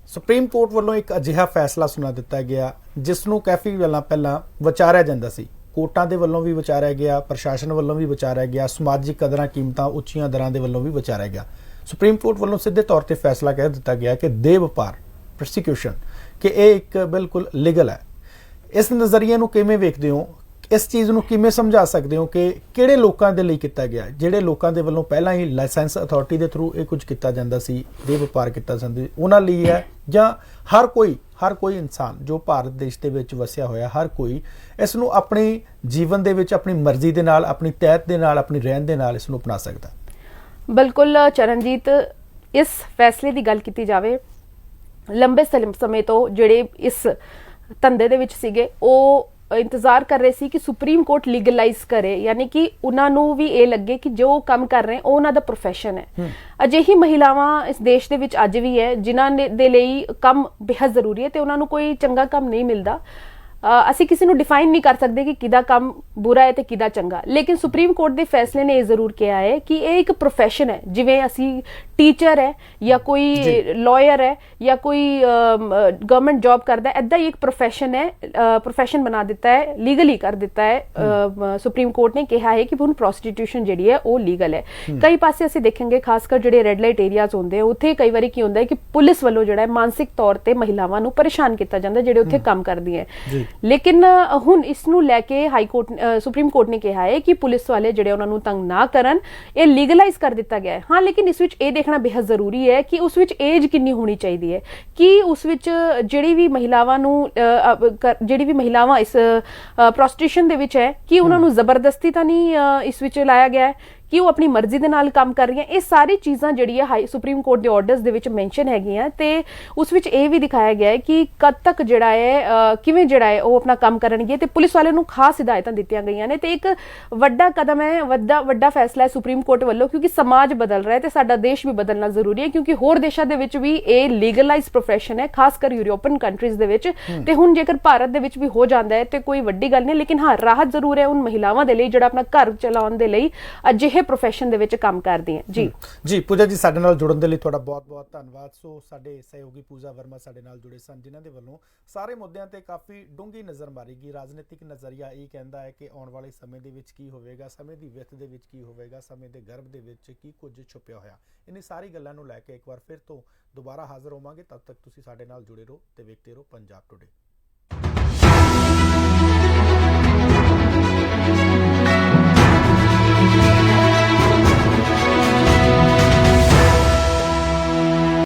ਸੁਪਰੀਮ ਕੋਰਟ ਵੱਲੋਂ ਇੱਕ ਅਜਿਹਾ ਫੈਸਲਾ ਸੁਣਾ ਦਿੱਤਾ ਗਿਆ ਜਿਸ ਨੂੰ ਕਾਫੀ ਵੇਲਾ ਪਹਿਲਾਂ ਵਿਚਾਰਿਆ ਜਾਂਦਾ ਸੀ, ਕੋਰਟਾਂ ਦੇ ਵੱਲੋਂ ਵੀ ਵਿਚਾਰਿਆ ਗਿਆ, ਪ੍ਰਸ਼ਾਸਨ ਵੱਲੋਂ ਵੀ ਵਿਚਾਰਿਆ ਗਿਆ, ਸਮਾਜਿਕ ਕਦਰਾਂ ਕੀਮਤਾਂ ਉੱਚੀਆਂ ਦਰਾਂ ਦੇ ਵੱਲੋਂ ਵੀ ਵਿਚਾਰਿਆ ਗਿਆ। ਸੁਪਰੀਮ ਕੋਰਟ ਵੱਲੋਂ ਸਿੱਧੇ ਤੌਰ ਤੇ ਫੈਸਲਾ ਕਹਿ ਦਿੱਤਾ ਗਿਆ ਕਿ ਦੇਹ ਵਪਾਰ ਪ੍ਰੋਸੀਕਿਊਸ਼ਨ ਕਿ ਇਹ ਇੱਕ ਬਿਲਕੁਲ ਲੀਗਲ ਹੈ। ਇਸ ਨਜ਼ਰੀਏ ਨੂੰ ਕਿਵੇਂ ਵੇਖਦੇ ਹੋ? ਇਸ ਚੀਜ਼ ਨੂੰ ਕਿਵੇਂ ਸਮਝਾ ਸਕਦੇ ਹੋ ਕਿ ਕਿਹੜੇ ਲੋਕਾਂ ਦੇ ਲਈ ਕੀਤਾ ਗਿਆ, ਜਿਹੜੇ ਲੋਕਾਂ ਦੇ ਵੱਲੋਂ ਪਹਿਲਾਂ ਹੀ ਲਾਇਸੈਂਸ ਅਥਾਰਟੀ ਦੇ ਥਰੂ ਇਹ ਕੁਝ ਕੀਤਾ ਜਾਂਦਾ ਸੀ, ਦੇ ਵਪਾਰ ਕੀਤਾ ਜਾਂਦਾ ਸੀ, ਉਹਨਾਂ ਲਈ ਹੈ ਜਾਂ ਹਰ ਕੋਈ ਇਨਸਾਨ ਜੋ ਭਾਰਤ ਦੇਸ਼ ਦੇ ਵਿੱਚ ਵਸਿਆ ਹੋਇਆ ਹਰ ਕੋਈ ਇਸ ਨੂੰ ਆਪਣੀ ਜੀਵਨ ਦੇ ਵਿੱਚ ਆਪਣੀ ਮਰਜ਼ੀ ਦੇ ਨਾਲ, ਆਪਣੀ ਤਹਿਤ ਦੇ ਨਾਲ, ਆਪਣੀ ਰਹਿਣ ਦੇ ਨਾਲ ਇਸ ਨੂੰ ਅਪਣਾ ਸਕਦਾ? बिल्कुल चरणजीत, इस फैसले की गल की जाए लंबे समय तो जिहड़े इस धंधे दे विच सीगे वो इंतजार कर रहे सी कि सुप्रीम कोर्ट लीगलाइज करे, यानी कि उन्होंने भी ये लगे कि जो काम कर रहे हैं वो उन्होंने प्रोफैशन है। अजिही महिलावां इस देश दे विच अज भी है जिन्हां दे लई काम बेहद जरूरी है तो उन्होंने कोई चंगा काम नहीं मिलता। ਅਸੀਂ ਕਿਸੇ ਨੂੰ ਡਿਫਾਈਨ ਨਹੀਂ ਕਰ ਸਕਦੇ ਕਿ ਕਿਹਦਾ ਕੰਮ ਬੁਰਾ ਹੈ ਤੇ ਕਿਹਦਾ ਚੰਗਾ, ਲੇਕਿਨ ਸੁਪਰੀਮ ਕੋਰਟ ਦੇ ਫੈਸਲੇ ਨੇ ਇਹ ਜ਼ਰੂਰ ਕਿਹਾ ਹੈ ਕਿ ਇਹ ਇੱਕ ਪ੍ਰੋਫੈਸ਼ਨ ਹੈ, ਜਿਵੇਂ ਅਸੀਂ ਟੀਚਰ ਹੈ ਜਾਂ ਕੋਈ ਲਾਇਰ ਹੈ ਜਾਂ ਕੋਈ ਗਵਰਨਮੈਂਟ ਜੌਬ ਕਰਦਾ ਹੈ, ਐਦਾਂ ਹੀ ਇੱਕ ਪ੍ਰੋਫੈਸ਼ਨ ਹੈ, ਪ੍ਰੋਫੈਸ਼ਨ ਬਣਾ ਦਿੱਤਾ ਹੈ, ਲੀਗਲੀ ਕਰ ਦਿੱਤਾ ਹੈ। ਸੁਪਰੀਮ ਕੋਰਟ ਨੇ ਕਿਹਾ ਹੈ ਕਿ ਹੁਣ ਪ੍ਰੋਸਟੀਟਿਊਸ਼ਨ ਜਿਹੜੀ ਹੈ ਉਹ ਲੀਗਲ ਹੈ। ਕਈ ਪਾਸੇ ਅਸੀਂ ਦੇਖਾਂਗੇ ਖਾਸ ਕਰ ਜਿਹੜੇ ਰੈੱਡ ਲਾਈਟ ਏਰੀਆਜ਼ ਹੁੰਦੇ ਆ ਉੱਥੇ ਕਈ ਵਾਰੀ ਕੀ ਹੁੰਦਾ ਹੈ ਕਿ ਪੁਲਿਸ ਵੱਲੋਂ ਜਿਹੜਾ ਮਾਨਸਿਕ ਤੌਰ ਤੇ ਮਹਿਲਾਵਾਂ ਨੂੰ ਪਰੇਸ਼ਾਨ ਕੀਤਾ ਜਾਂਦਾ ਜਿਹੜੇ ਉੱਥੇ ਕੰਮ ਕਰਦੀਆਂ ਹੈ। लेकिन हुण इसनूं लैके हाई कोर्ट सुप्रीम कोर्ट ने कहा है कि पुलिस वाले जिहड़े उन्हां नूं तंग ना करन, ये लीगलाइज कर दिता गया है। हाँ, लेकिन इस विच ये देखना बेहद जरूरी है कि उस विच एज कितनी होनी चाहिए है, कि उस विच जिहड़ी भी महिलावां नूं जिहड़ी भी महिलावां इस प्रोस्टिट्यूशन दे विच है कि उन्हां नूं जबरदस्ती तां नहीं इस विच लाया गया है कि वो अपनी मर्जी दे नाल काम कर रही हैं। ये सारी चीज़ां जिहड़ी है हाई सुप्रीम कोर्ट के ऑर्डर्स दे विच मैंशन हैगियां ते उस विच ये भी दिखाया गया है कि कद तक जिहड़ा है किवें जिहड़ा है वो अपना काम करनगे ते पुलिस वाले नूं खास हिदायतां दित्तियां गईयां ने ते एक वड्डा कदम है, वड्डा फैसला है सुप्रीम कोर्ट वालों, क्योंकि समाज बदल रहा है ते साडा देश भी बदलना जरूरी है, क्योंकि होर देशां दे विच भी ये लीगलाइज प्रोफैशन है, खास कर यूरोपीयन कंट्रीज़ दे विच ते हुण जेकर भारत दे विच भी हो जांदा है ते कोई वड्डी गल नहीं, लेकिन हाँ राहत जरूर है उन महिलावां दे लई जिहड़ा अपना घर चलाउण दे लई अजिहे प्रोफैशन ਦੇ ਵਿੱਚ ਕੰਮ ਕਰਦੀ ਹੈ। ਜੀ ਪੂਜਾ ਜੀ, ਸਾਡੇ ਨਾਲ ਜੁੜਨ ਦੇ ਲਈ ਤੁਹਾਡਾ ਬਹੁਤ-ਬਹੁਤ ਧੰਨਵਾਦ। ਸੋ ਸਾਡੇ ਸਹਿਯੋਗੀ ਪੂਜਾ ਵਰਮਾ ਸਾਡੇ ਨਾਲ ਜੁੜੇ ਸਨ, ਜਿਨ੍ਹਾਂ ਦੇ ਵੱਲੋਂ ਸਾਰੇ ਮੁੱਦਿਆਂ ਤੇ ਕਾਫੀ ਡੂੰਘੀ ਨਜ਼ਰ ਮਾਰੀ ਗਈ। ਰਾਜਨੀਤਿਕ ਨਜ਼ਰੀਆ ਇਹ ਕਹਿੰਦਾ ਹੈ ਕਿ ਆਉਣ ਵਾਲੇ ਸਮੇਂ ਦੇ ਵਿੱਚ ਕੀ ਹੋਵੇਗਾ, ਸਮੇਂ ਦੀ ਵਿੱਥ ਦੇ ਵਿੱਚ ਕੀ ਹੋਵੇਗਾ, ਸਮੇਂ ਦੇ ਗਰਭ ਦੇ ਵਿੱਚ ਕੀ ਕੁਝ ਛੁਪਿਆ ਹੋਇਆ। ਇਨੀ ਸਾਰੀ ਗੱਲਾਂ ਨੂੰ ਲੈ ਕੇ ਇੱਕ ਵਾਰ ਫਿਰ ਤੋਂ ਦੁਬਾਰਾ ਹਾਜ਼ਰ ਹੋਵਾਂਗੇ। ਤਦ ਤੱਕ ਤੁਸੀਂ ਸਾਡੇ ਨਾਲ ਜੁੜੇ ਰਹੋ ਤੇ ਵੇਖਦੇ ਰਹੋ ਪੰਜਾਬ ਟੁਡੇ।